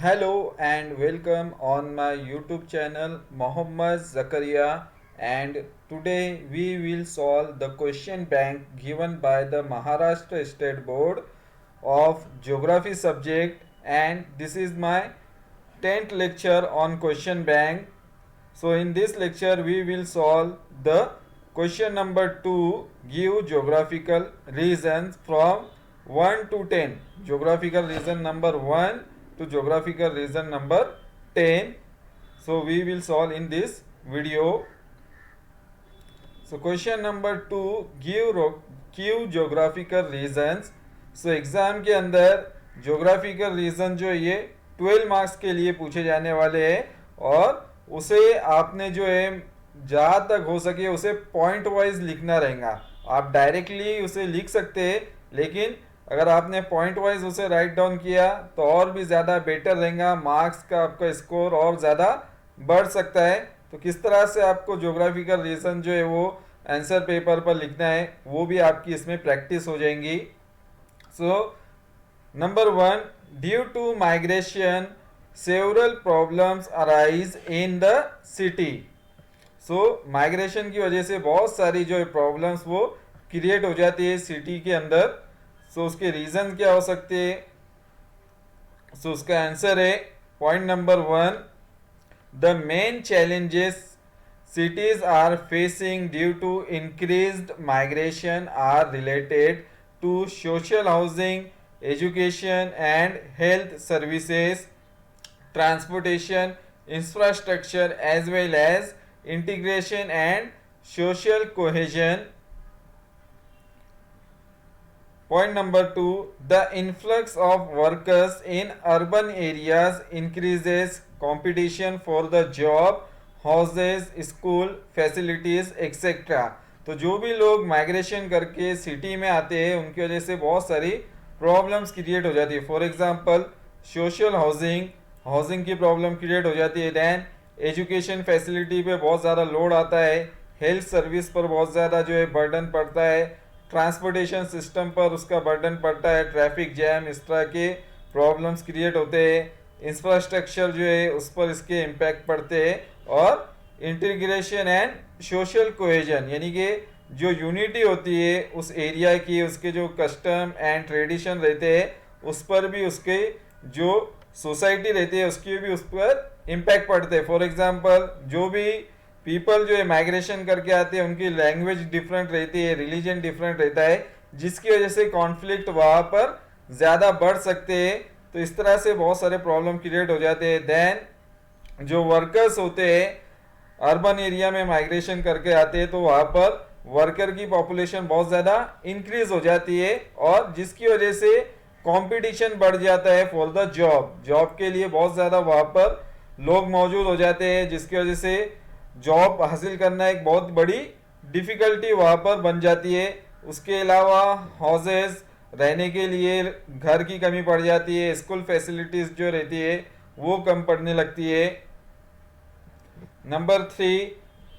Hello and welcome on my YouTube channel Mohammad Zakaria, and today we will solve the question bank given by the Maharashtra State Board of Geography subject, and this is my 10th lecture on question bank. So in this lecture we will solve the question number 2, give geographical reasons from 1 to 10. Geographical reason number 1 to geographical reason number 10. So we will solve in this video. So question number 2, give geographical reasons. So exam के अंदर geographical reason जो ये 12 marks के लिए पूछे जाने वाले हैं, और उसे आपने जो है जहाँ तक हो सके उसे पॉइंट वाइज लिखना रहेगा. आप डायरेक्टली उसे लिख सकते हैं, लेकिन अगर आपने पॉइंट वाइज उसे राइट डाउन किया तो और भी ज़्यादा बेटर रहेगा, मार्क्स का आपका स्कोर और ज़्यादा बढ़ सकता है. तो किस तरह से आपको ज्योग्राफिकल रीजन जो है वो आंसर पेपर पर लिखना है वो भी आपकी इसमें प्रैक्टिस हो जाएंगी. So number 1, due to migration several problems arise in the city. So migration की वजह से बहुत सारी जो प्रॉब्लम्स वो क्रिएट हो जाती है सिटी के अंदर. सो उसके रीजन क्या हो सकते हैं? सो उसका आंसर है point number 1, the main challenges cities are facing due to increased migration are related to social housing, education and health services, transportation, infrastructure as well as integration and social cohesion. Point number 2, the influx of workers in urban areas increases competition for the job, houses, school, facilities, etc. तो जो भी लोग migration करके city में आते हैं उनकी वजह से बहुत सारी प्रॉब्लम्स क्रिएट हो जाती है. फॉर एग्जांपल सोशल हाउसिंग की प्रॉब्लम क्रिएट हो जाती है. दैन एजुकेशन फैसिलिटी पे बहुत ज़्यादा लोड आता है. हेल्थ सर्विस पर बहुत ज़्यादा जो है बर्डन पड़ता है. ट्रांसपोर्टेशन सिस्टम पर उसका बर्डन पड़ता है. ट्रैफिक जैम, इस तरह के प्रॉब्लम्स क्रिएट होते हैं. इंफ्रास्ट्रक्चर जो है उस पर इसके इम्पैक्ट पड़ते हैं. और इंटीग्रेशन एंड सोशल कोहेजन, यानी कि जो यूनिटी होती है उस एरिया की, उसके जो कस्टम एंड ट्रेडिशन रहते हैं उस पर भी, उसके जो सोसाइटी रहती है उसकी भी उस पर इम्पैक्ट पड़ते हैं. फॉर एग्जांपल जो भी पीपल जो है माइग्रेशन करके आते हैं उनकी लैंग्वेज डिफरेंट रहती है, रिलीजन डिफरेंट रहता है, जिसकी वजह से कॉन्फ्लिक्ट वहाँ पर ज़्यादा बढ़ सकते हैं. तो इस तरह से बहुत सारे प्रॉब्लम क्रिएट हो जाते हैं. देन जो वर्कर्स होते हैं अर्बन एरिया में माइग्रेशन करके आते हैं तो वहाँ पर वर्कर की पॉपुलेशन बहुत ज़्यादा इंक्रीज हो जाती है, और जिसकी वजह से कंपटीशन बढ़ जाता है फॉर द जॉब के लिए बहुत ज़्यादा वहाँ पर लोग मौजूद हो जाते हैं, जिसकी वजह से जॉब हासिल करना एक बहुत बड़ी डिफ़िकल्टी वहाँ पर बन जाती है. उसके अलावा हाउसेस, रहने के लिए घर की कमी पड़ जाती है. स्कूल फैसिलिटीज़ जो रहती है वो कम पड़ने लगती है. Number 3,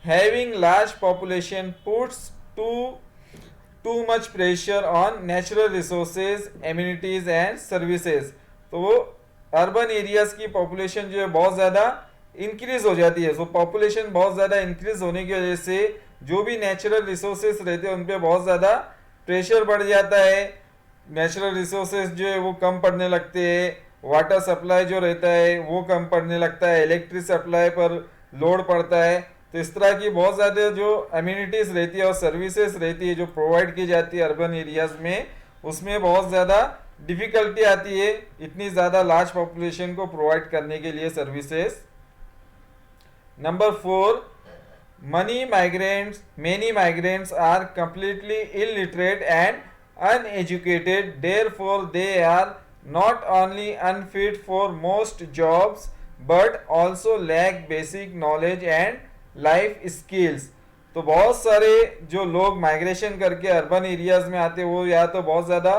having large population puts too much pressure on natural resources, amenities and services. तो वो अर्बन एरियाज की पॉपुलेशन जो है बहुत ज़्यादा इंक्रीज हो जाती है. सो पॉपुलेशन बहुत ज़्यादा इंक्रीज होने की वजह से जो भी नेचुरल रिसोर्सेज रहते हैं उन पर बहुत ज़्यादा प्रेशर बढ़ जाता है. नेचुरल रिसोर्सेज जो है वो कम पड़ने लगते हैं. वाटर सप्लाई जो रहता है वो कम पड़ने लगता है. इलेक्ट्रिक सप्लाई पर लोड पड़ता है. तो इस तरह की बहुत ज़्यादा जो अम्यूनिटीज़ रहती है और सर्विसेज रहती है जो प्रोवाइड की जाती है अर्बन एरियाज़ में, उसमें बहुत ज़्यादा डिफ़िकल्टी आती है इतनी ज़्यादा लार्ज पॉपुलेशन को प्रोवाइड करने के लिए services. Number 4, many migrants are completely illiterate and uneducated, therefore they are not only unfit for most jobs but also lack basic knowledge and life skills. तो बहुत सारे जो लोग माइग्रेशन करके अर्बन एरियाज में आते हैं वो या तो बहुत ज़्यादा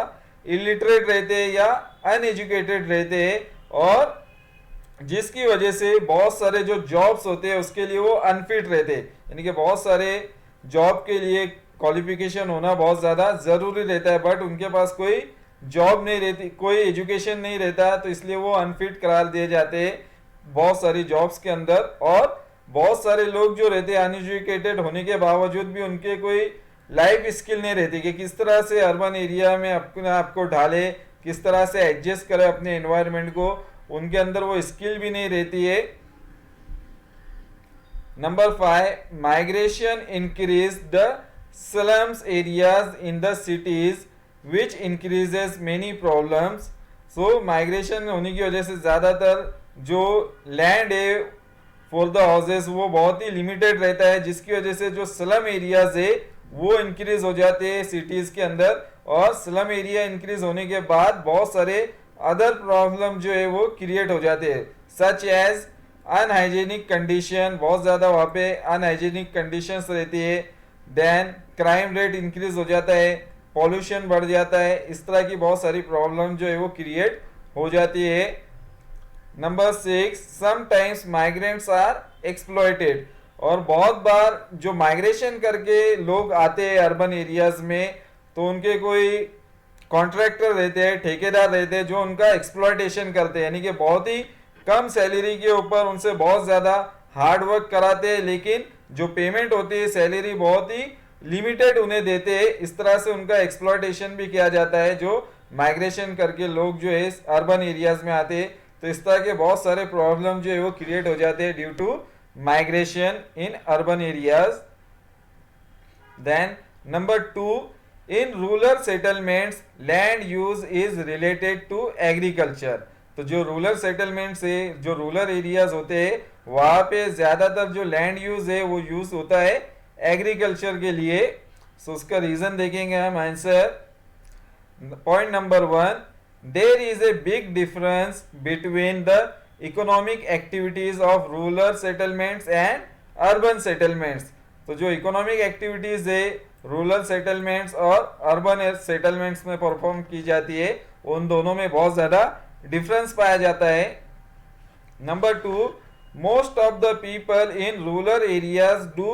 इलिटरेट रहते हैं या अनएजुकेटेड रहते हैं, और जिसकी वजह से बहुत सारे जो जॉब्स होते हैं उसके लिए वो अनफिट रहते हैं. यानी कि बहुत सारे जॉब के लिए क्वालिफिकेशन होना बहुत ज़्यादा ज़रूरी रहता है, बट उनके पास कोई जॉब नहीं रहती, कोई एजुकेशन नहीं रहता, तो इसलिए वो अनफिट करार दिए जाते हैं बहुत सारी जॉब्स के अंदर। और बहुत सारे लोग जो रहते हैं अनएजुकेटेड होने के बावजूद भी उनके कोई लाइफ स्किल नहीं रहती कि किस तरह से अर्बन एरिया में अपने आप को ढाले, किस तरह से एडजस्ट करे अपने एनवायरनमेंट को, उनके अंदर वो स्किल भी नहीं रहती है। Number 5, migration increase the slums areas in the cities which increases many problems। So migration होने की वजह से ज़्यादातर जो लैंड है फॉर द हाउसेस वो बहुत ही लिमिटेड रहता है, जिसकी वजह से जो स्लम एरियाज है वो इंक्रीज हो जाते हैं सिटीज़ के अंदर। और स्लम एरिया इंक्रीज होने के बाद बहुत सारे अदर प्रॉब्लम जो है वो क्रिएट हो जाते हैं, सच एज अनहाइजेनिक कंडीशन, बहुत ज़्यादा वहाँ पे अनहाइजेनिक कंडीशंस रहती है। देन क्राइम रेट इंक्रीज हो जाता है, पॉल्यूशन बढ़ जाता है, इस तरह की बहुत सारी प्रॉब्लम जो है वो क्रिएट हो जाती है। Number 6, sometimes migrants are exploited. और बहुत बार जो माइग्रेशन करके लोग आते हैं अर्बन एरियाज में, तो उनके कोई कॉन्ट्रैक्टर रहते हैं, ठेकेदार रहते हैं जो उनका एक्सप्लॉयटेशन करते हैं, यानी कि बहुत ही कम सैलरी के ऊपर उनसे बहुत ज़्यादा हार्ड वर्क कराते हैं, लेकिन जो पेमेंट होती है सैलरी बहुत ही लिमिटेड उन्हें देते हैं। इस तरह से उनका एक्सप्लॉयटेशन भी किया जाता है जो माइग्रेशन करके लोग जो है अर्बन एरियाज में आते हैं। तो इस तरह के बहुत सारे प्रॉब्लम जो है वो क्रिएट हो जाते हैं due to migration in urban areas. Then number 2, in rural settlements land use is related to agriculture. तो जो रूरल सेटलमेंट्स है, जो रूरल एरियाज होते हैं, वहाँ पे ज़्यादातर जो लैंड यूज है वो यूज होता है एग्रीकल्चर के लिए। सो उसका रीज़न देखेंगे हम answer. Point number 1, there is a big difference between the economic activities of rural settlements and urban settlements. तो जो इकोनॉमिक एक्टिविटीज है रूरल सेटलमेंट्स और अर्बन सेटलमेंट्स में परफॉर्म की जाती है, उन दोनों में बहुत ज़्यादा डिफरेंस पाया जाता है। Number 2, most of the people in rural areas do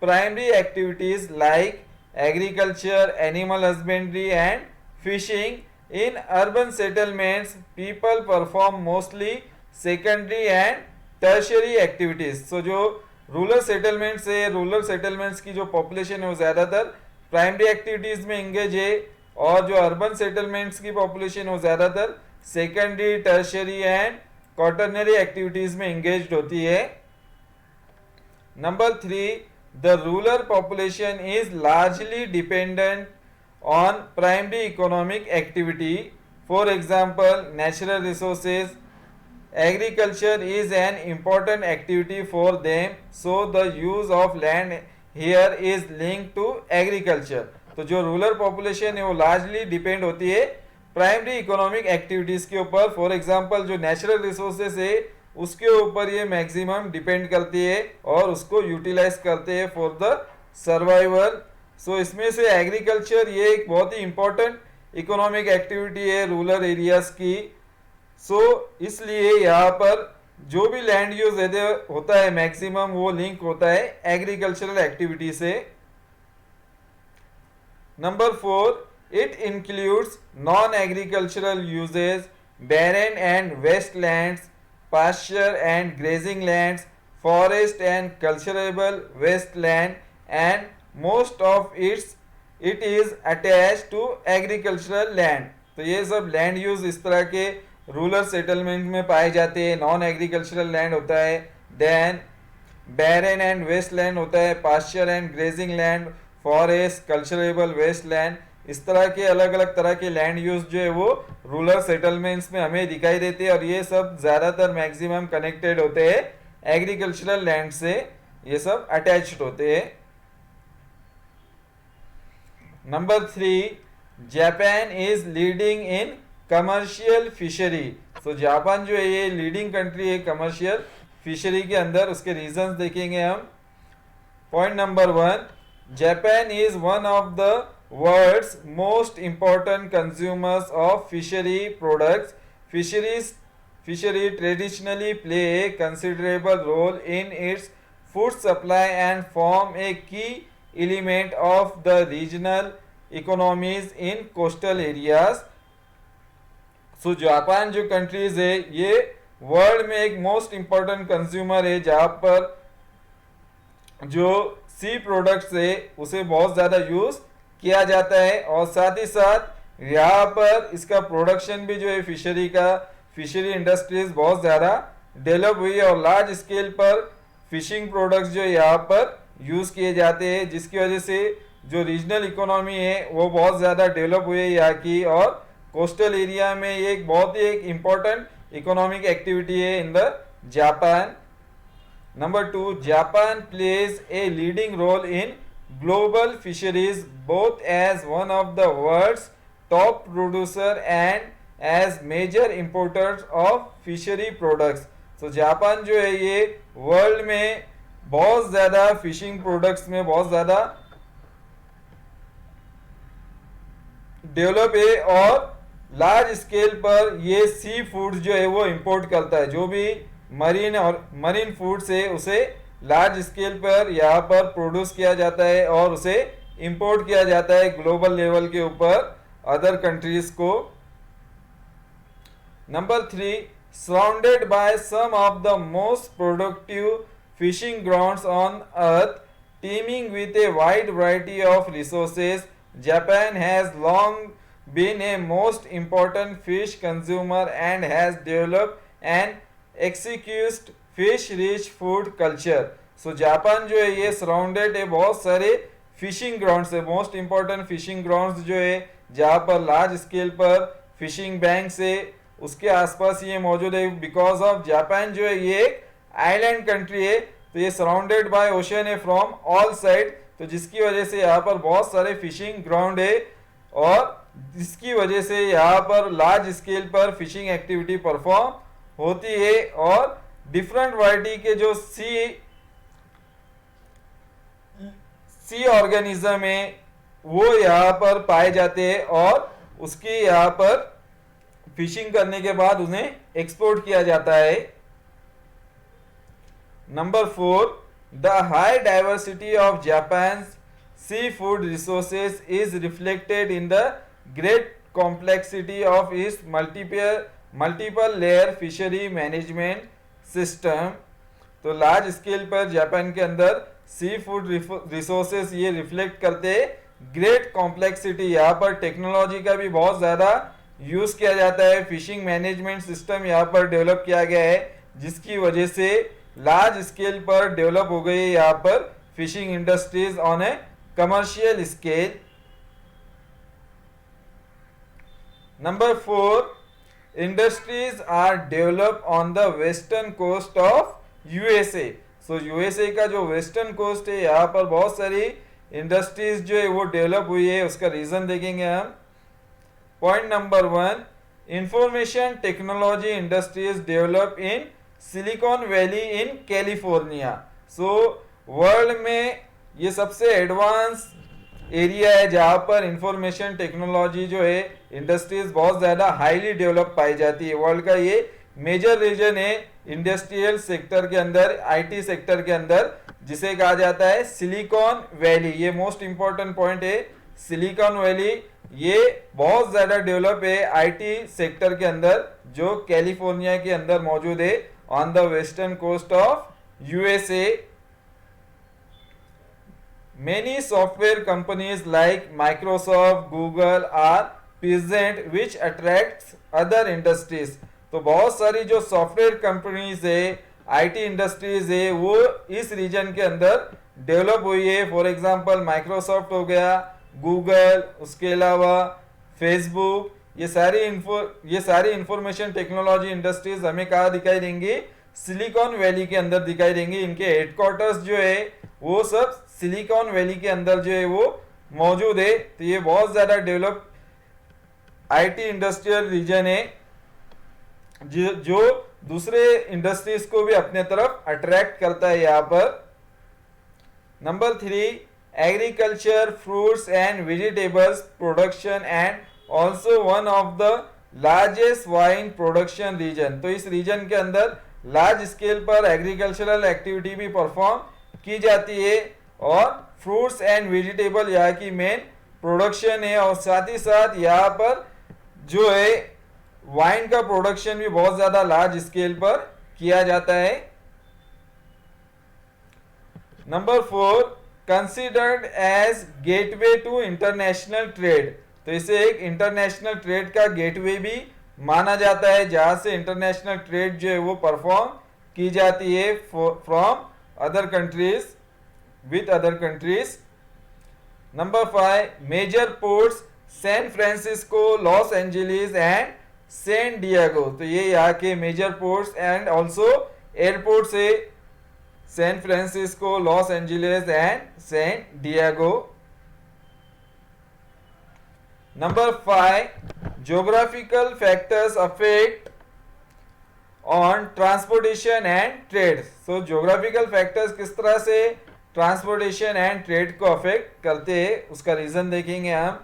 primary activities like agriculture, animal husbandry and fishing. In urban settlements people perform mostly secondary and tertiary activities। so जो रूरल सेटलमेंट्स है, rural settlements की जो population है वो ज़्यादातर primary activities में engage है, और जो अर्बन सेटलमेंट्स की पॉपुलेशन है वो ज़्यादातर secondary, tertiary and quaternary activities में इंगेज्ड होती है। Number 3, the rural population is largely dependent on primary economic activity, for example natural resources, agriculture is an important activity for them, so the use of land here is link to agriculture. तो जो rural population है वो largely depend होती है primary economic activities के ऊपर। For example जो natural resources है उसके ऊपर ये मैक्सिमम डिपेंड करती है और उसको यूटिलाइज करते हैं फॉर द सर्वाइवल। सो इसमें से एग्रीकल्चर ये एक बहुत ही इम्पोर्टेंट इकोनॉमिक एक्टिविटी है रूरल एरियाज की। सो इसलिए यहाँ पर जो भी लैंड यूज होता है मैक्सिमम वो लिंक होता है एग्रीकल्चरल एक्टिविटी से। Number 4, it includes non-agricultural uses, barren and wastelands, pasture and grazing lands, forest and cultivable wasteland, and most of it is attached to agricultural land। तो ये सब land use इस तरह के रूरल सेटलमेंट में पाए जाते हैं। नॉन एग्रीकल्चरल लैंड होता है, then barren and waste land होता है, pasture and grazing land, forest, culturable waste land. इस तरह के अलग अलग तरह के लैंड यूज जो है वो रूरल सेटलमेंट्स में हमें दिखाई देते हैं, और ये सब ज़्यादातर मैक्सिमम कनेक्टेड होते हैं एग्रीकल्चरल लैंड से, ये सब अटैच्ड होते हैं। Number 3, Japan is leading in commercial fishery. तो जापान जो है ये लीडिंग कंट्री है कमर्शियल फिशरी के अंदर। उसके रीजंस देखेंगे हम। Point number 1, Japan is one of the world's most important consumers of fishery products। Fishery traditionally play a considerable role in its food supply and form a key element of the regional economies in coastal areas। So Japan जो countries है ये world में एक most important consumer है, जहाँ पर जो सी products है उसे बहुत ज़्यादा यूज़ किया जाता है, और साथ ही साथ यहाँ पर इसका प्रोडक्शन भी जो है फिशरी इंडस्ट्रीज बहुत ज़्यादा डेवलप हुई है, और लार्ज स्केल पर फिशिंग प्रोडक्ट्स जो यहाँ पर यूज़ किए जाते हैं, जिसकी वजह से जो रीजनल इकोनॉमी है वो बहुत ज़्यादा डेवलप हुई है यहाँ की, और कोस्टल एरिया में ये एक बहुत ही एक इम्पोर्टेंट इकोनॉमिक एक्टिविटी है in the Japan. Number 2, Japan plays a leading role in global fisheries both as one of the world's top producer and as major importers of fishery products. So Japan जो है ये world में बहुत ज़्यादा fishing products में बहुत ज़्यादा develop है, और लार्ज स्केल पर ये सी फूड जो है वो इंपोर्ट करता है. जो भी मरीन फूड से उसे लार्ज स्केल पर यहाँ पर प्रोड्यूस किया जाता है और उसे इंपोर्ट किया जाता है ग्लोबल लेवल के ऊपर अदर कंट्रीज को. Number 3, surrounded by some of the most productive fishing grounds on earth, teeming with a wide variety of resources, Japan has long been a most important fish consumer and has developed an exquisite fish rich food culture. So Japan जो है ये surrounded है बहुत सारे fishing ground से, most important fishing grounds जो है जहाँ पर लार्ज स्केल पर फिशिंग बैंक से उसके आसपास ये मौजूद है. बिकॉज ऑफ जापान जो है ये एक आइलैंड कंट्री है, तो ये सराउंडेड बाय ओशन है फ्रॉम ऑल साइड, तो जिसकी वजह से यहाँ पर बहुत सारे फिशिंग ग्राउंड है, और जिसकी वजह से यहाँ पर लार्ज स्केल पर फिशिंग एक्टिविटी परफॉर्म होती है, और डिफरेंट वैरायटी के जो सी ऑर्गेनिज्म है वो यहाँ पर पाए जाते हैं, और उसकी यहाँ पर फिशिंग करने के बाद उन्हें एक्सपोर्ट किया जाता है. Number 4, the high diversity of Japan seafood resources is reflected in the great complexity of इस multiple layer fishery management system. तो लार्ज स्केल पर जापान के अंदर सी फूड रिसोर्सेस ये रिफ्लेक्ट करते ग्रेट कॉम्प्लेक्सिटी. यहाँ पर टेक्नोलॉजी का भी बहुत ज़्यादा यूज़ किया जाता है, फिशिंग मैनेजमेंट सिस्टम यहाँ पर डेवलप किया गया है, जिसकी वजह से लार्ज स्केल पर डेवलप हो गई है यहाँ पर fishing industries on a commercial scale. Number 4, industries are develop on the western coast of USA. So USA का जो वेस्टर्न कोस्ट है यहाँ पर बहुत सारी इंडस्ट्रीज जो है वो डेवलप हुई है. उसका रीजन देखेंगे हम. Point number 1, information technology industries develop in silicon valley in California. So world में ये सबसे एडवांस एरिया है जहाँ पर इंफॉर्मेशन टेक्नोलॉजी जो है इंडस्ट्रीज बहुत ज़्यादा हाईली डेवलप पाई जाती है. वर्ल्ड का ये मेजर रीजन है इंडस्ट्रियल सेक्टर के अंदर, आईटी सेक्टर के अंदर, जिसे कहा जाता है सिलिकॉन वैली. ये मोस्ट इंपॉर्टेंट पॉइंट है. सिलिकॉन वैली ये बहुत ज़्यादा डेवलप है आईटी सेक्टर के अंदर, जो कैलिफोर्निया के अंदर मौजूद है on the western coast of USA. Many software companies like Microsoft, Google are present which attracts other industries. तो बहुत सारी जो सॉफ्टवेयर कंपनीज है, आईटी इंडस्ट्रीज है, वो इस रीजन के अंदर डेवलप हुई है. फॉर एग्जांपल माइक्रोसॉफ्ट हो गया, गूगल, उसके अलावा फेसबुक, ये सारी इंफॉर्मेशन टेक्नोलॉजी इंडस्ट्रीज हमें कहाँ दिखाई देंगी? सिलिकॉन वैली के अंदर दिखाई देंगी. इनके हेडक्वार्टर्स जो है वो सब सिलिकॉन वैली के अंदर जो है वो मौजूद है. तो ये बहुत ज़्यादा डेवलप आईटी इंडस्ट्रियल रीजन है, जो दूसरे इंडस्ट्रीज को भी अपने तरफ अट्रैक्ट करता है यहाँ पर. Number 3, agriculture, fruits and vegetables production and also one of the largest wine production region. तो इस रीजन के अंदर लार्ज स्केल पर एग्रीकल्चरल एक्टिविटी भी परफॉर्म की जाती है, और फ्रूट्स एंड वेजिटेबल यहाँ की मेन प्रोडक्शन है. और साथ ही साथ यहाँ पर जो है वाइन का प्रोडक्शन भी बहुत ज्यादा लार्ज स्केल पर किया जाता है। Number 4, considered as gateway to international trade, तो इसे एक इंटरनेशनल ट्रेड का गेटवे भी माना जाता है, जहां से इंटरनेशनल ट्रेड जो है वो परफॉर्म की जाती है from other countries with other countries. Number 5, major ports San Francisco, Los Angeles and San Diego, तो ये यहाँ के major ports and also airport से San Francisco, Los Angeles and San Diego. Number 5, geographical factors affect on transportation and trade, so geographical factors किस तरह से transportation and trade को affect करते हैं उसका रीजन देखेंगे हम।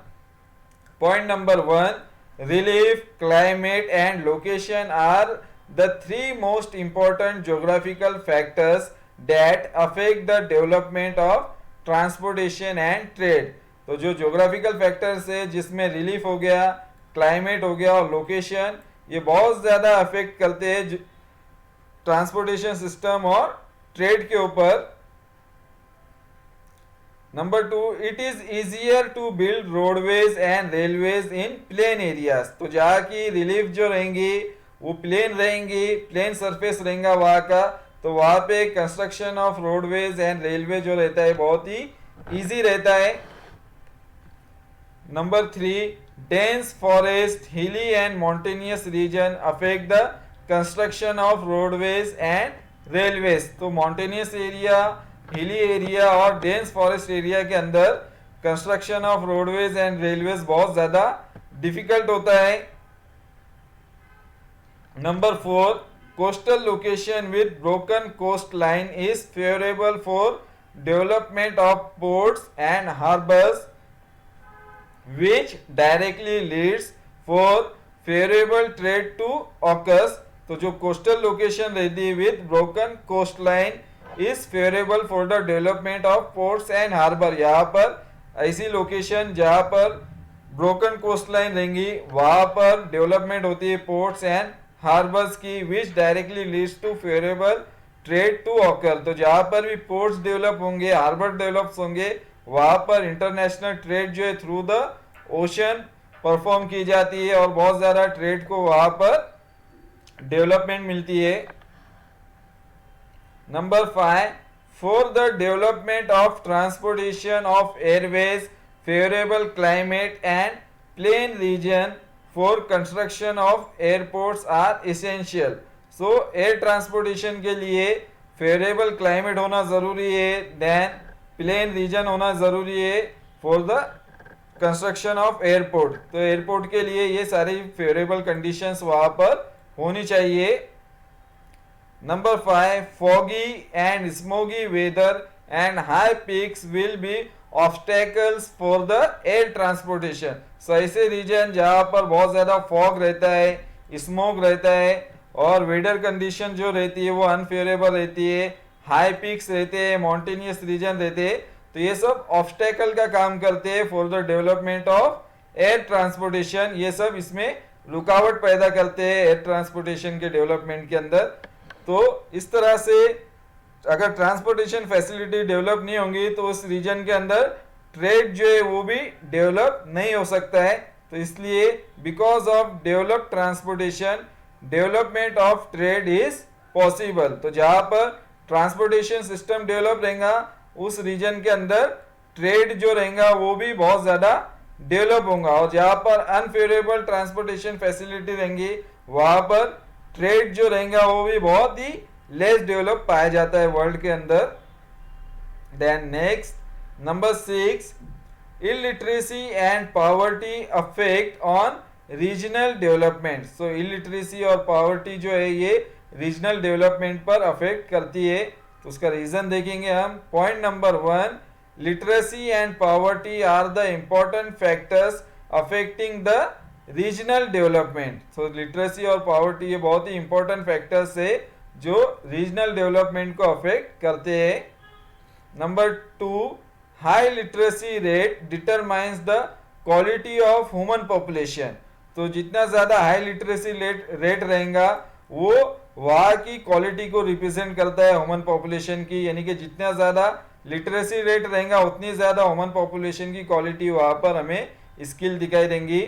Point number 1, relief, climate and location are the 3 most important geographical factors that affect the development of transportation and trade, तो जो ज्योग्राफिकल फैक्टर्स है जिसमें रिलीफ हो गया, क्लाइमेट हो गया और लोकेशन, ये बहुत ज्यादा अफेक्ट करते हैं ट्रांसपोर्टेशन सिस्टम और ट्रेड के ऊपर। Number 2, it is easier to build roadways and railways in plain areas, तो जहाँ की रिलीफ जो रहेंगी वो प्लेन रहेंगी, प्लेन सरफेस रहेगा वहाँ का, तो वहाँ पे construction of roadways and railway जो रहता है बहुत ही इजी रहता है। Number 3, dense forest, hilly and mountainous region affect the construction of roadways and railways, तो mountainous area, hilly area और dense forest area के अंदर construction of roadways and railways बहुत ज़्यादा difficult होता है। Number 4, coastal location with broken coastline is favorable for development of ports and harbors which directly leads for favorable trade to occurs, तो जो coastal location रहती है with broken coast line is favourable for the development of ports and harbour, यहाँ पर ऐसी location जहाँ पर broken coast line रहेंगी वहाँ पर डेवलपमेंट होती है पोर्ट्स एंड हार्बर्स की, which directly leads to favourable trade to occur, तो जहाँ पर भी पोर्ट्स डेवलप होंगे, हार्बर डेवलप होंगे, वहां पर इंटरनेशनल ट्रेड जो है थ्रू द ओशन परफॉर्म की जाती है और बहुत ज्यादा ट्रेड को वहां पर डेवलपमेंट मिलती है। Number 5, for the development of transportation of airways, favourable climate and plain region for construction of airports are essential, so air transportation के लिए फेवरेबल क्लाइमेट होना जरूरी है, देन प्लेन रीजन होना जरूरी है for the construction of airport, तो airport के लिए ये सारी फेवरेबल कंडीशंस वहां पर होनी चाहिए। Number 5, foggy and smoggy weather and high peaks will be obstacles for the air transportation, so ऐसे रीजन जहां पर बहुत ज्यादा फॉग रहता है, स्मोक रहता है और वेदर कंडीशन जो रहती है वो अनफेवरेबल रहती है, हाई पीक्स रहते हैं, माउंटेनियस रीजन रहते हैं, तो ये सब ऑब्स्टेकल का काम करते हैं for the development of air transportation, ये सब इसमें रुकावट पैदा करते हैं एयर ट्रांसपोर्टेशन के डेवलपमेंट के अंदर। तो इस तरह से अगर ट्रांसपोर्टेशन फैसिलिटी डेवलप नहीं होंगी तो उस रीजन के अंदर ट्रेड जो है वो भी डेवलप नहीं हो सकता है, तो इसलिए because of develop transportation development of trade is possible, तो जहां पर ट्रांसपोर्टेशन सिस्टम डेवलप रहेगा उस रीजन के अंदर ट्रेड जो रहेगा वो भी बहुत ज्यादा डेवलप होगा, और जहां पर अनफेवरेबल ट्रांसपोर्टेशन फैसिलिटी रहेंगी वहां पर ट्रेड जो रहेगा वो भी बहुत ही लेस डेवलप पाया जाता है वर्ल्ड के अंदर। Then next number 6, illiteracy and poverty affect on regional development, so illiteracy और पॉवर्टी जो है ये रीजनल डेवलपमेंट पर अफेक्ट करती है, तो उसका रीजन देखेंगे हम। Point number 1, literacy and poverty are the important factors affecting the regional development, so literacy और पॉवर्टी ये बहुत ही इंपॉर्टेंट फैक्टर्स है जो रीजनल डेवलपमेंट को अफेक्ट करते हैं। Number 2, high literacy rate determines the quality of human population, तो जितना ज़्यादा हाई लिटरेसी रेट रहेगा वो वहाँ की क्वालिटी को रिप्रेजेंट करता है ह्यूमन पॉपुलेशन की, यानी कि जितना ज़्यादा लिटरेसी रेट रहेगा उतनी ज़्यादा ह्यूमन पॉपुलेशन की क्वालिटी वहाँ पर हमें स्किल दिखाई देंगी।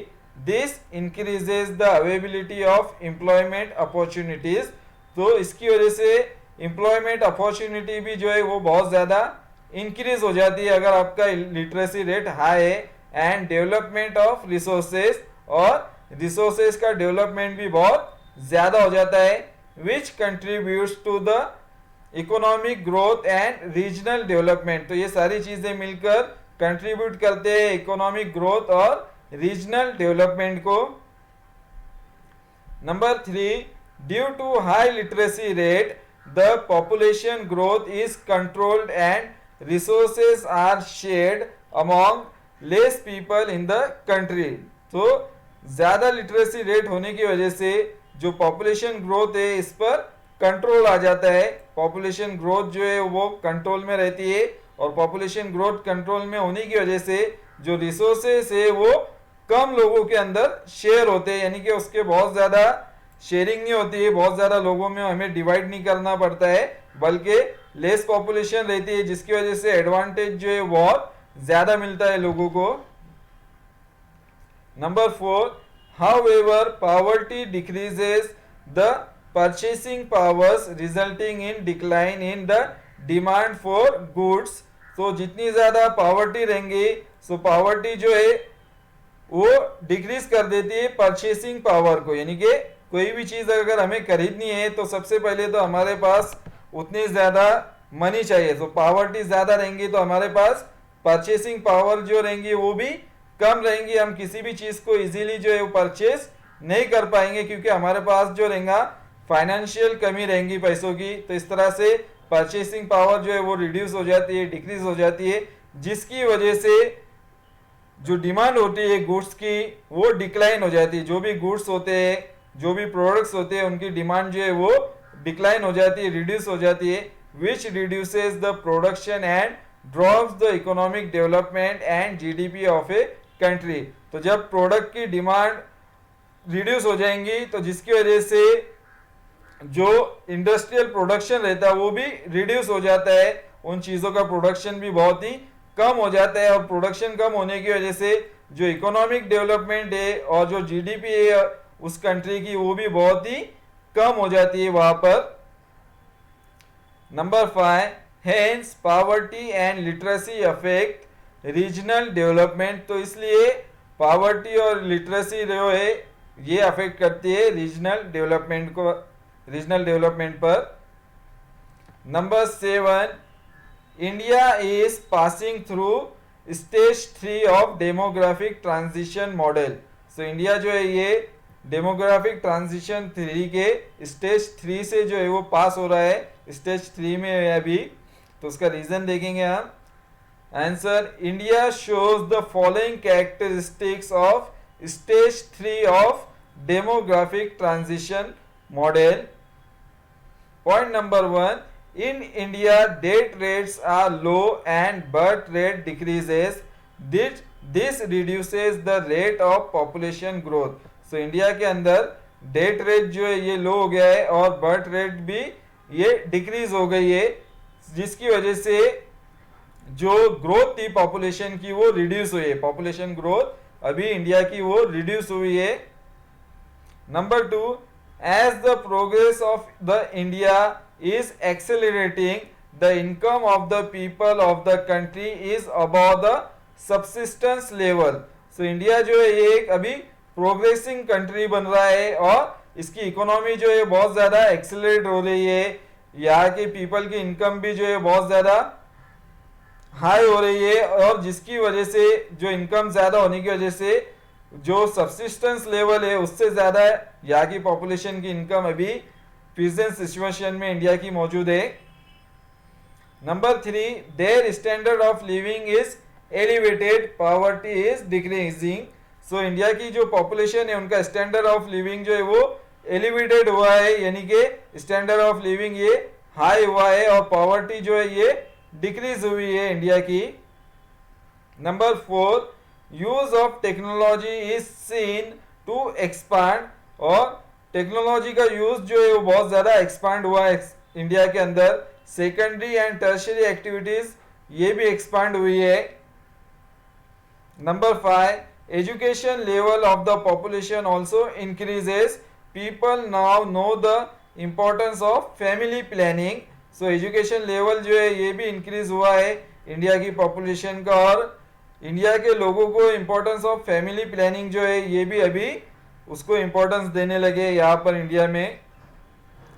This increases the availability of employment opportunities, तो इसकी वजह से एम्प्लॉयमेंट अपॉर्चुनिटी भी जो है वो बहुत ज़्यादा इंक्रीज हो जाती है अगर आपका लिटरेसी रेट हाई है। एंड डेवलपमेंट ऑफ रिसोर्सेज, और रिसोर्सेज का डेवलपमेंट भी बहुत ज़्यादा हो जाता है, which contributes to the economic growth and regional development. तो ये सारी चीज़ें मिलकर कंट्रीब्यूट करते हैं इकोनॉमिक ग्रोथ और रीजनल डेवलपमेंट को। Number 3, due to high literacy rate the population growth is controlled and resources are shared among less people in the country. तो ज़्यादा लिटरेसी रेट होने की वजह से जो पॉपुलेशन ग्रोथ है इस पर कंट्रोल आ जाता है। पॉपुलेशन ग्रोथ जो है वो कंट्रोल में रहती है, और पॉपुलेशन ग्रोथ कंट्रोल में होने की वजह से जो रिसोर्सेस है वो कम लोगों के अंदर शेयर होते हैं, यानी कि उसके बहुत ज़्यादा शेयरिंग नहीं होती है, बहुत ज़्यादा लोगों में हमें डिवाइड नहीं करना पड़ता है, बल्कि लेस पॉपुलेशन रहती है, जिसकी वजह से एडवांटेज जो है बहुत ज़्यादा मिलता है लोगों को। Number 4, however poverty decreases the purchasing powers resulting in decline in the demand for goods। तो जितनी ज़्यादा पावर्टी रहेंगी सो पावर्टी जो है वो डिक्रीज कर देती है परचेसिंग पावर को, यानी कि कोई भी चीज़ अगर हमें खरीदनी है तो सबसे पहले तो हमारे पास उतनी ज़्यादा मनी चाहिए। तो पावर्टी ज़्यादा रहेंगी तो हमारे पास परचेसिंग पावर जो रहेंगी वो भी कम रहेंगी, हम किसी भी चीज़ को इजीली जो है वो परचेस नहीं कर पाएंगे क्योंकि हमारे पास जो रहेगा फाइनेंशियल कमी रहेंगी पैसों की। तो इस तरह से परचेसिंग पावर जो है वो रिड्यूस हो जाती है, डिक्रीज हो जाती है, जिसकी वजह से जो डिमांड होती है गुड्स की वो डिक्लाइन हो जाती है। जो भी गुड्स होते हैं, जो भी प्रोडक्ट्स होते हैं, उनकी डिमांड जो है वो डिक्लाइन हो जाती है, रिड्यूस हो जाती है, which reduces the production and drops the economic development and GDP of a country. तो जब प्रोडक्ट की डिमांड रिड्यूस हो जाएंगी तो जिसकी वजह से जो इंडस्ट्रियल प्रोडक्शन रहता है वो भी रिड्यूस हो जाता है, उन चीज़ों का प्रोडक्शन भी बहुत ही कम हो जाता है, और प्रोडक्शन कम होने की वजह से जो इकोनॉमिक डेवलपमेंट है और जो जीडीपी है उस कंट्री की वो भी बहुत ही कम हो जाती है वहाँ पर। Number 5, hence poverty and literacy affect regional development. तो इसलिए पावर्टी और लिटरेसी जो है ये अफेक्ट करती है रीजनल डेवलपमेंट को, रीजनल डेवलपमेंट पर। Number 7, India is passing through stage 3 of demographic transition model. So India जो है ये डेमोग्राफिक ट्रांजिशन 3 के स्टेज 3 से जो है वो पास हो रहा है, स्टेज 3 में है अभी। तो उसका रीजन देखेंगे हम। Answer, India shows the following characteristics of stage 3 of demographic transition model. Point number 1, in India death rates are low and birth rate decreases. This reduces the rate of population growth. So India के अंदर death rate जो है ये लो हो गया है और birth rate भी ये डिक्रीज हो गई है, जिसकी वजह से जो ग्रोथ थी पॉपुलेशन की वो रिड्यूस हुई है। पॉपुलेशन ग्रोथ अभी इंडिया की वो रिड्यूस हुई है। Number 2, as the progress of the India is accelerating, the income of the people of the country is above the subsistence level. So India जो है ये एक अभी प्रोग्रेसिंग कंट्री बन रहा है और इसकी इकोनॉमी जो है बहुत ज़्यादा एक्सेलरेट हो रही है। यहाँ के पीपल की इनकम भी जो है बहुत ज़्यादा हाई हो रही है, और जिसकी वजह से जो इनकम ज़्यादा होने की वजह से जो सबसिस्टेंस लेवल है उससे ज़्यादा यहाँ की पॉपुलेशन की इनकम अभी प्रेजेंट सिचुएशन में इंडिया की मौजूद है। Number 3, their standard of living is elevated, poverty is decreasing. So India की जो पॉपुलेशन है उनका स्टैंडर्ड ऑफ लिविंग जो है वो एलिवेटेड हुआ है, यानी कि स्टैंडर्ड ऑफ लिविंग ये हाई हुआ है, और पॉवर्टी जो है ये डिक्रीज हुई है इंडिया की। Number 4, use of technology is seen to expand, और टेक्नोलॉजी का यूज जो है वो बहुत ज़्यादा एक्सपांड हुआ है इंडिया के अंदर। सेकेंडरी एंड टर्शियरी एक्टिविटीज़ ये भी एक्सपांड हुई है। Number 5, education level of the population also increases, people now know the importance of family planning. So education level जो है ये भी इंक्रीज हुआ है इंडिया की पॉपुलेशन का, और इंडिया के लोगों को इम्पोर्टेंस ऑफ फैमिली प्लानिंग जो है ये भी अभी उसको इम्पोर्टेंस देने लगे यहाँ पर इंडिया में।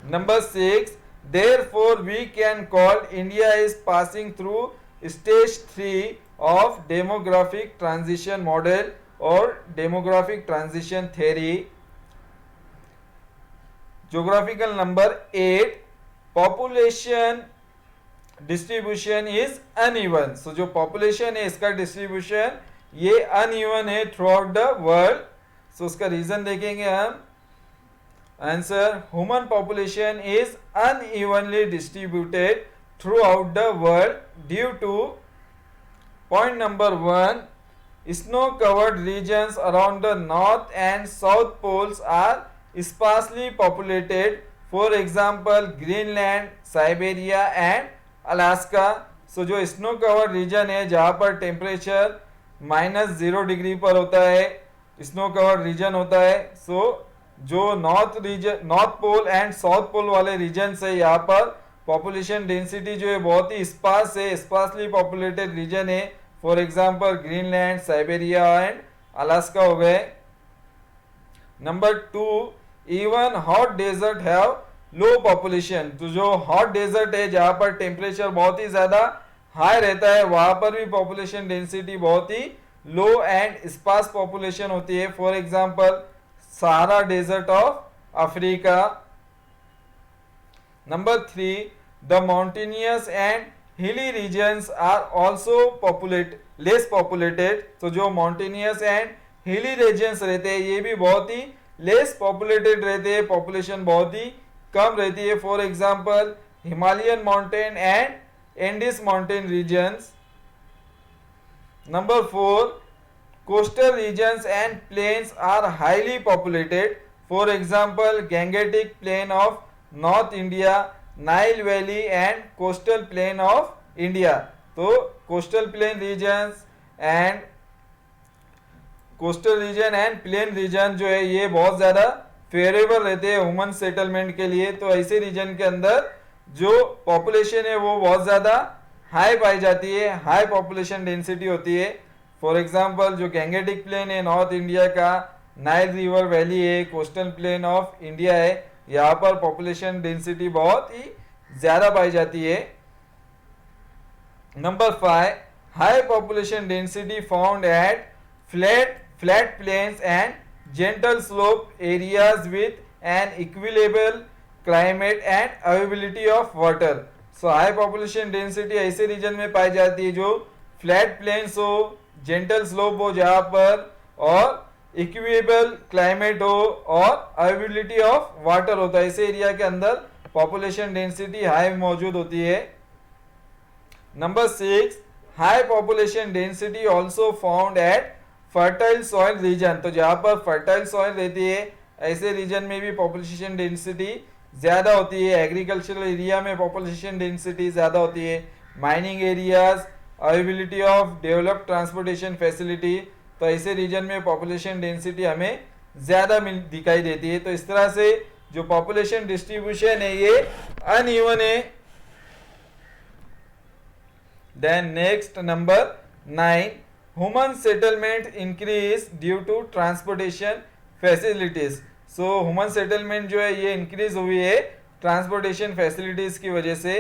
Number 6, therefore we can call India is passing through stage 3 of demographic transition model or demographic transition theory. Geographical number 8, population distribution is uneven. So जो population है इसका distribution ये uneven है throughout the world. So उसका reason देखेंगे हम। Answer, human population is unevenly distributed throughout the world due to point number 1, snow covered regions around the north and south poles are sparsely populated, for example Greenland, Siberia and Alaska. So जो snow covered region है जहाँ पर temperature -0 degree पर होता है, snow covered reason होता है। So जो north pole and south pole वाले रीजन से यहाँ पर पॉपुलेशन डेंसिटी जो है बहुत ही स्पार्स है, स्पार्सली पॉपुलेटेड रीजन है। For example Greenland, Siberia and Alaska हो गए। Number 2, even hot desert have low population. तो जो हॉट डेजर्ट है जहाँ पर टेम्परेचर बहुत ही ज्यादा हाई रहता है वहां पर भी पॉपुलेशन डेंसिटी बहुत ही लो एंड स्पार्स पॉपुलेशन होती है। For example Sahara desert of Africa. Number 3, the mountainous and hilly regions are also less populated. तो जो माउंटेनियस एंड हिली रीजन्स रहते हैं ये भी बहुत ही लेस पॉपुलेटेड रहते हैं, पॉपुलेशन बहुत ही कम रहती है। For example Himalayan mountain and Andes mountain regions. Number 4, coastal regions and plains are highly populated. For example, Gangetic Plain of North India, Nile Valley and coastal plain of India. तो coastal plain regions and coastal region and plain region जो है ये बहुत ज़्यादा favourable रहते हैं human settlement के लिए। तो ऐसे रीजन के अंदर जो पॉपुलेशन है वो बहुत ज़्यादा हाई पाई जाती है, हाई पॉपुलेशन डेंसिटी होती है। फॉर एग्जांपल जो गैंगेटिक प्लेन है नॉर्थ इंडिया का, नाइल रिवर वैली है, कोस्टल प्लेन ऑफ इंडिया है, यहाँ पर पॉपुलेशन डेंसिटी बहुत ही ज़्यादा पाई जाती है। Number 5, high population density found at flat plains and gentle slope areas with an equable climate and availability of water. So high population density ऐसे रीजन में पाई जाती है जो फ्लैट प्लेन्स हो, जेंटल स्लोप हो जहाँ पर, और इक्विलेबल क्लाइमेट हो और अवेबिलिटी ऑफ वाटर होता है। ऐसे एरिया के अंदर पॉपुलेशन डेंसिटी हाई मौजूद होती है। Number 6, high population density also found at fertile soil region. तो जहाँ पर फर्टाइल सॉइल रहती है ऐसे रीजन में भी पॉपुलेशन डेंसिटी ज़्यादा होती है। एग्रीकल्चरल एरिया में पॉपुलेशन डेंसिटी ज़्यादा होती है। Mining areas, availability of developed transportation facility, तो ऐसे रीजन में पॉपुलेशन डेंसिटी हमें ज़्यादा दिखाई देती है। तो इस तरह से जो पॉपुलेशन डिस्ट्रीब्यूशन है ये अनइवन है। Then next number 9, human settlement increase due to transportation facilities. So human settlement जो है ये इंक्रीज हुई है ट्रांसपोर्टेशन फैसिलिटीज की वजह से।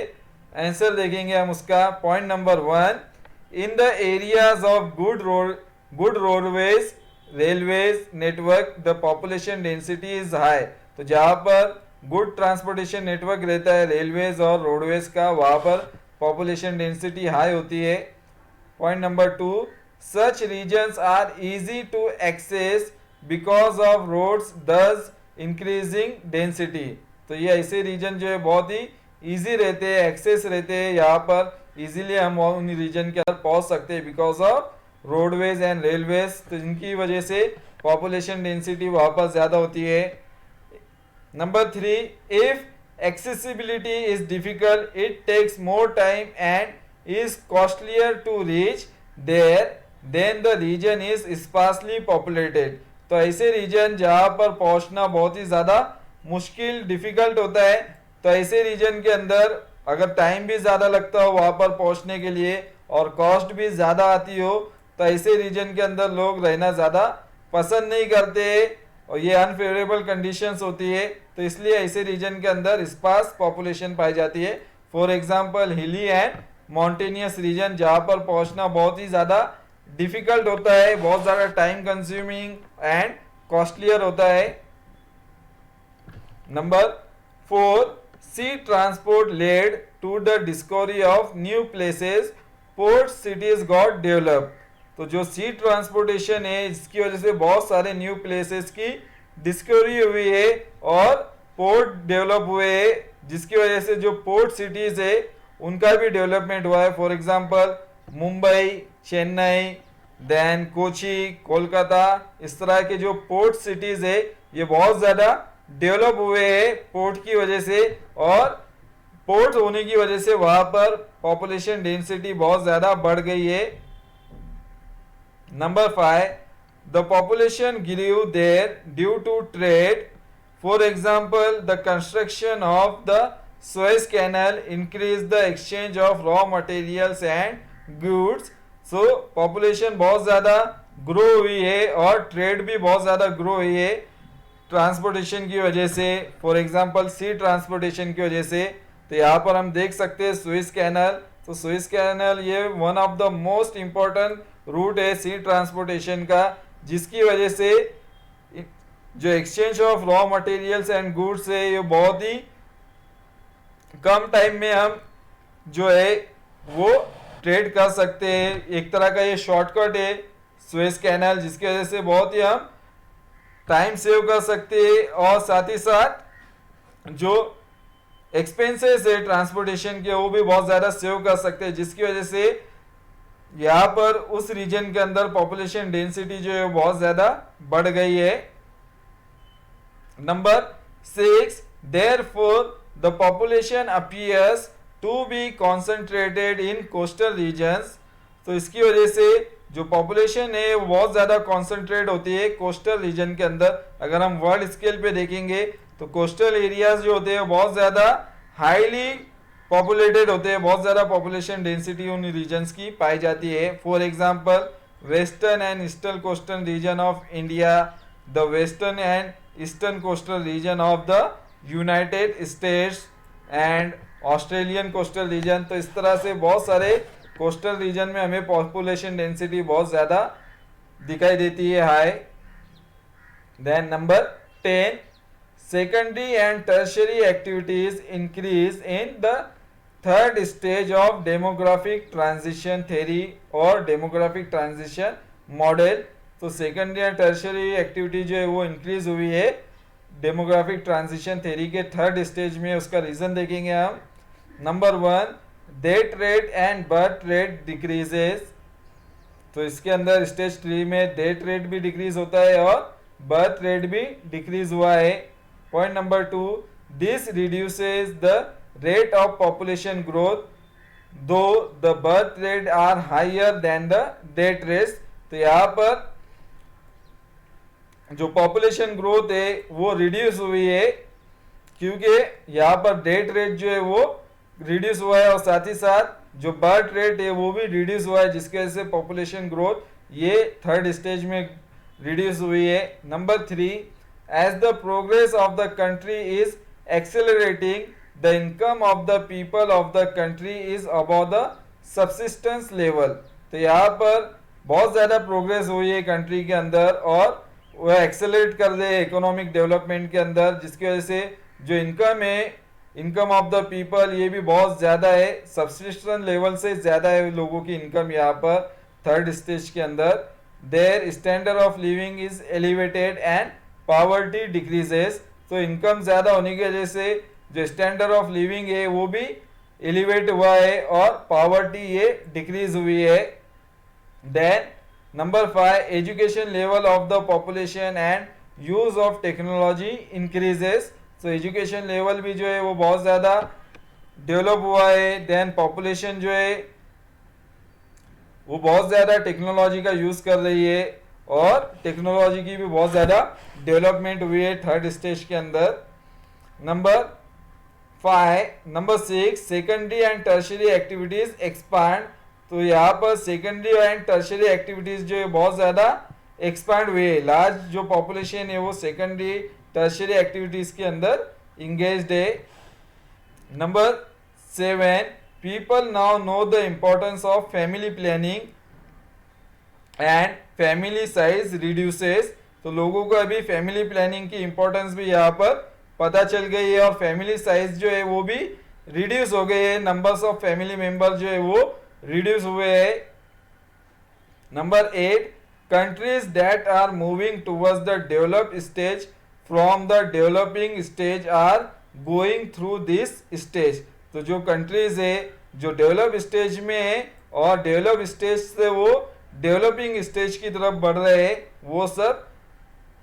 आंसर देखेंगे हम उसका। Point number 1, in the areas of good roadways railways network the population density is high. तो जहाँ पर गुड ट्रांसपोर्टेशन नेटवर्क रहता है रेलवेज और रोडवेज का वहाँ पर पॉपुलेशन डेंसिटी हाई होती है। Point number 2, such regions are easy to access because of roads thus increasing density. तो ये ऐसे रीजन जो है बहुत ही ईजी रहते हैं, एक्सेस रहते हैं, यहाँ पर इजीली हम उन रीजन के अंदर पहुँच सकते हैं because of roadways and railways. तो इनकी वजह से पॉपुलेशन डेंसिटी वहां पर ज्यादा होती है। Number 3, if accessibility is difficult, it takes more time and is costlier to reach there, then the region is sparsely populated। तो ऐसे रीजन जहां पर पहुंचना बहुत ही ज्यादा मुश्किल डिफिकल्ट होता है, तो ऐसे रीजन के अंदर अगर टाइम भी ज्यादा लगता हो वहां पर पहुंचने के लिए और कॉस्ट भी ज्यादा आती हो, तो ऐसे रीजन के अंदर लोग रहना ज्यादा पसंद नहीं करते और ये अनफेवरेबल कंडीशंस होती है, तो इसलिए ऐसे रीजन के अंदर स्पार्स पॉपुलेशन पाई जाती है। फॉर एग्जांपल हिली एंड माउंटेनियस रीजन जहां पर पहुंचना बहुत ही ज्यादा डिफिकल्ट होता है, बहुत ज्यादा टाइम कंज्यूमिंग एंड कॉस्टलियर होता है। Number 4, sea transport led to the discovery of new places, port cities got develop. तो जो सी ट्रांसपोर्टेशन है इसकी वजह से बहुत सारे न्यू प्लेसेस की डिस्कवरी हुई है और पोर्ट डेवलप हुए हैं, जिसकी वजह से जो पोर्ट सिटीज है उनका भी डेवलपमेंट हुआ है। For example Mumbai, Chennai, then Kochi, Kolkata, इस तरह के जो पोर्ट सिटीज है ये बहुत ज़्यादा डेवलप हुए हैं पोर्ट की वजह से, और पोर्ट होने की वजह से वहां पर पॉपुलेशन डेंसिटी बहुत ज़्यादा बढ़ गई है। Number 5, the population grew there due to trade. For example, the construction of the Suez Canal increased the exchange of raw materials and goods. So population बहुत ज़्यादा ग्रो हुई है और ट्रेड भी बहुत ज़्यादा ग्रो हुई है ट्रांसपोर्टेशन की वजह से। फॉर एग्जांपल सी ट्रांसपोर्टेशन की वजह से। तो यहाँ पर हम देख सकते हैं सुइस कैनल। तो सुइस कैनल ये one of the most important route है सी ट्रांसपोर्टेशन का, जिसकी वजह से जो exchange of raw materials and goods है ये बहुत ही कम टाइम में हम जो है वो ट्रेड कर सकते हैं। एक तरह का ये शॉर्टकट है सुएज कैनल, जिसकी वजह से बहुत ही हम टाइम सेव कर सकते हैं और साथ ही साथ जो एक्सपेंसेस है ट्रांसपोर्टेशन के वो भी बहुत ज़्यादा सेव कर सकते हैं, जिसकी वजह से यहाँ पर उस रीजन के अंदर पॉपुलेशन डेंसिटी जो है बहुत ज़्यादा बढ़ गई है। Number 6, therefore the population appears to be concentrated in coastal regions। तो इसकी वजह से जो पॉपुलेशन है वो बहुत ज़्यादा कॉन्सेंट्रेट होती है कोस्टल रीजन के अंदर। अगर हम वर्ल्ड स्केल पे देखेंगे तो कोस्टल एरियाज जो होते हैं बहुत ज़्यादा हाईली पॉपुलेटेड होते हैं, बहुत ज़्यादा पॉपुलेशन डेंसिटी उन रीजन्स की पाई जाती है। For example western and eastern coastal region of India, the western and eastern coastal region of the United states and Australian coastal region. तो इस तरह से बहुत सारे कोस्टल रीजन में हमें पॉपुलेशन डेंसिटी बहुत ज़्यादा दिखाई देती है, high. Then number 10, secondary and tertiary activities increase in the third stage of demographic transition theory और डेमोग्राफिक ट्रांजिशन मॉडल। तो सेकेंडरी एंड टर्शियरी एक्टिविटी जो है वो इंक्रीज हुई है डेमोग्राफिक ट्रांजिशन थ्योरी के थर्ड स्टेज में। उसका रीजन देखेंगे हम। Number 1, death rate and birth rate decreases. तो इसके अंदर स्टेज 3 में डेथ रेट भी डिक्रीज होता है और बर्थ रेट भी डिक्रीज हुआ है। Point number 2, this reduces the rate of population growth though the birth rate are higher than the death rate. तो यहाँ पर जो पॉपुलेशन ग्रोथ है वो रिड्यूस हुई है क्योंकि यहाँ पर डेथ रेट जो है वो रिड्यूस हुआ है और साथ ही साथ जो बर्थ रेट है वो भी रिड्यूस हुआ है, जिसके वजह से पॉपुलेशन ग्रोथ ये थर्ड स्टेज में रिड्यूस हुई है। Number 3, as the progress of the country is accelerating the income of the people of the country is above the subsistence level. तो यहाँ पर बहुत ज़्यादा प्रोग्रेस हुई है कंट्री के अंदर और वह एक्सेलरेट कर रहे हैं इकोनॉमिक डेवलपमेंट के अंदर, जिसकी वजह से जो इनकम है, इनकम ऑफ द पीपल ये भी बहुत ज़्यादा है, सब्सिस्टेंस लेवल से ज़्यादा है लोगों की इनकम यहाँ पर थर्ड स्टेज के अंदर। Their standard of living is elevated and poverty decreases. तो इनकम ज़्यादा होने की वजह से जो स्टैंडर्ड ऑफ लिविंग है वो भी एलिवेट हुआ है और पावर्टी ये डिक्रीज हुई है। Then number 5, education level of the population and use of technology increases. तो एजुकेशन लेवल भी जो है वो बहुत ज़्यादा डेवलप हुआ है, देन पॉपुलेशन जो है वो बहुत ज़्यादा टेक्नोलॉजी का यूज़ कर रही है और टेक्नोलॉजी की भी बहुत ज़्यादा डेवलपमेंट हुई है थर्ड स्टेज के अंदर। Number 6, secondary and tertiary activities expand. तो यहाँ पर सेकेंडरी एंड टर्शरी एक्टिविटीज जो है बहुत ज़्यादा एक्सपांड हुए है। लार्ज जो पॉपुलेशन है वो सेकेंडरी टर्शरी एक्टिविटीज के अंदर इंगेज्ड है। Number 7, people now know the importance of family planning and family size reduces. तो लोगों को अभी फैमिली प्लानिंग की इंपॉर्टेंस भी यहाँ पर पता चल गई है और फैमिली साइज जो है वो भी रिड्यूस हो गई है, नंबर्स ऑफ फैमिली मेंबर जो है वो रिड्यूस हुए हैं। Number 8, countries that are moving towards the develop stage from the developing stage are going through this stage. तो जो कंट्रीज है जो डेवलप स्टेज में है और डेवलप स्टेज से वो डेवलपिंग स्टेज की तरफ बढ़ रहे हैं, वो सब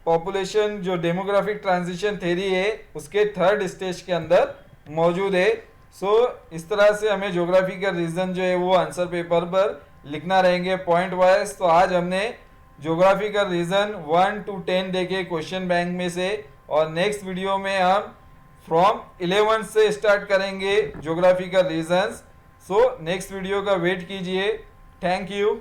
पॉपुलेशन जो डेमोग्राफिक ट्रांजिशन थ्योरी है उसके थर्ड स्टेज के अंदर मौजूद है। सो इस तरह से हमें ज्योग्राफी का रीजन जो है वो आंसर पेपर पर लिखना रहेंगे पॉइंट वाइज। तो आज हमने ज्योग्राफी का रीजन 1 to 10 देखे क्वेश्चन बैंक में से, और नेक्स्ट वीडियो में हम फ्रॉम 11 से स्टार्ट करेंगे ज्योग्राफी का रीजन्स। सो नेक्स्ट वीडियो का वेट कीजिए। Thank you.